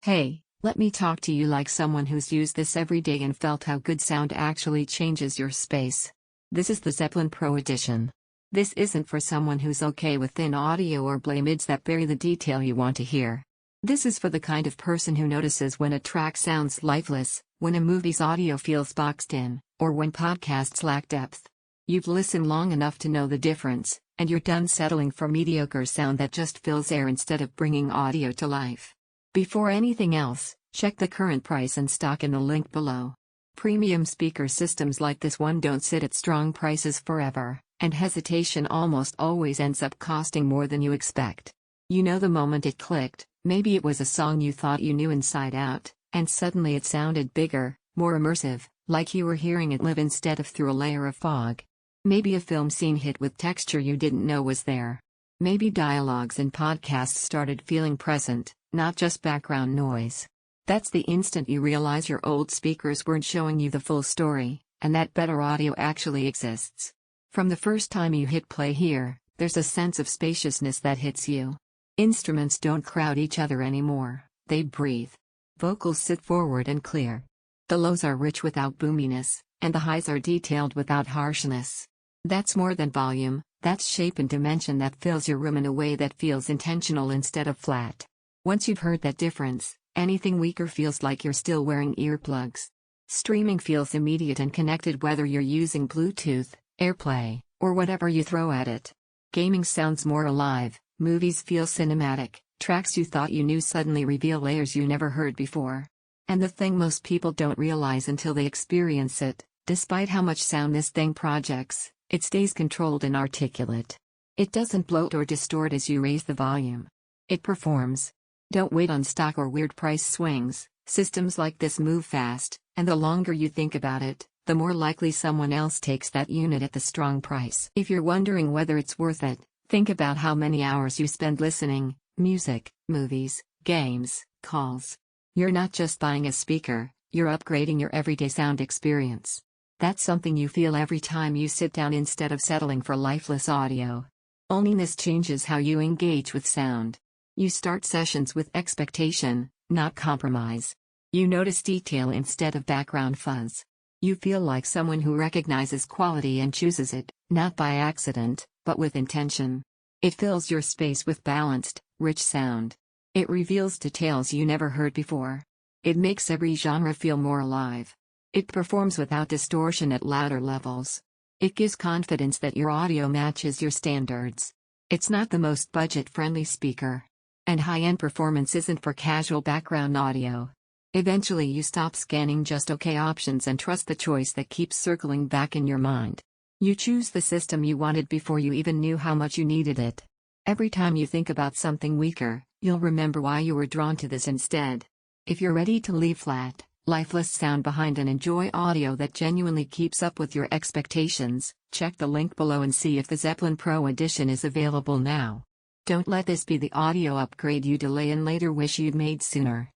Hey, let me talk to you like someone who's used this every day and felt how good sound actually changes your space. This is the Zeppelin Pro Edition. This isn't for someone who's okay with thin audio or mids that bury the detail you want to hear. This is for the kind of person who notices when a track sounds lifeless, when a movie's audio feels boxed in, or when podcasts lack depth. You've listened long enough to know the difference, and you're done settling for mediocre sound that just fills air instead of bringing audio to life. Before anything else, check the current price and stock in the link below. Premium speaker systems like this one don't sit at strong prices forever, and hesitation almost always ends up costing more than you expect. You know the moment it clicked, maybe it was a song you thought you knew inside out, and suddenly it sounded bigger, more immersive, like you were hearing it live instead of through a layer of fog. Maybe a film scene hit with texture you didn't know was there. Maybe dialogues in podcasts started feeling present, not just background noise. That's the instant you realize your old speakers weren't showing you the full story, and that better audio actually exists. From the first time you hit play here, there's a sense of spaciousness that hits you. Instruments don't crowd each other anymore, they breathe. Vocals sit forward and clear. The lows are rich without boominess, and the highs are detailed without harshness. That's more than volume, that's shape and dimension that fills your room in a way that feels intentional instead of flat. Once you've heard that difference, anything weaker feels like you're still wearing earplugs. Streaming feels immediate and connected whether you're using Bluetooth, AirPlay, or whatever you throw at it. Gaming sounds more alive, movies feel cinematic, tracks you thought you knew suddenly reveal layers you never heard before. And the thing most people don't realize until they experience it, despite how much sound this thing projects, it stays controlled and articulate. It doesn't bloat or distort as you raise the volume. It performs. Don't wait on stock or weird price swings. Systems like this move fast, and the longer you think about it, the more likely someone else takes that unit at the strong price. If you're wondering whether it's worth it, think about how many hours you spend listening, music, movies, games, calls. You're not just buying a speaker, you're upgrading your everyday sound experience. That's something you feel every time you sit down instead of settling for lifeless audio. Owning this changes how you engage with sound. You start sessions with expectation, not compromise. You notice detail instead of background fuzz. You feel like someone who recognizes quality and chooses it, not by accident, but with intention. It fills your space with balanced, rich sound. It reveals details you never heard before. It makes every genre feel more alive. It performs without distortion at louder levels. It gives confidence that your audio matches your standards. It's not the most budget-friendly speaker. And high-end performance isn't for casual background audio. Eventually you stop scanning just okay options and trust the choice that keeps circling back in your mind. You choose the system you wanted before you even knew how much you needed it. Every time you think about something weaker, you'll remember why you were drawn to this instead. If you're ready to leave flat, lifeless sound behind and enjoy audio that genuinely keeps up with your expectations, check the link below and see if the Zeppelin Pro Edition is available now. Don't let this be the audio upgrade you delay and later wish you'd made sooner.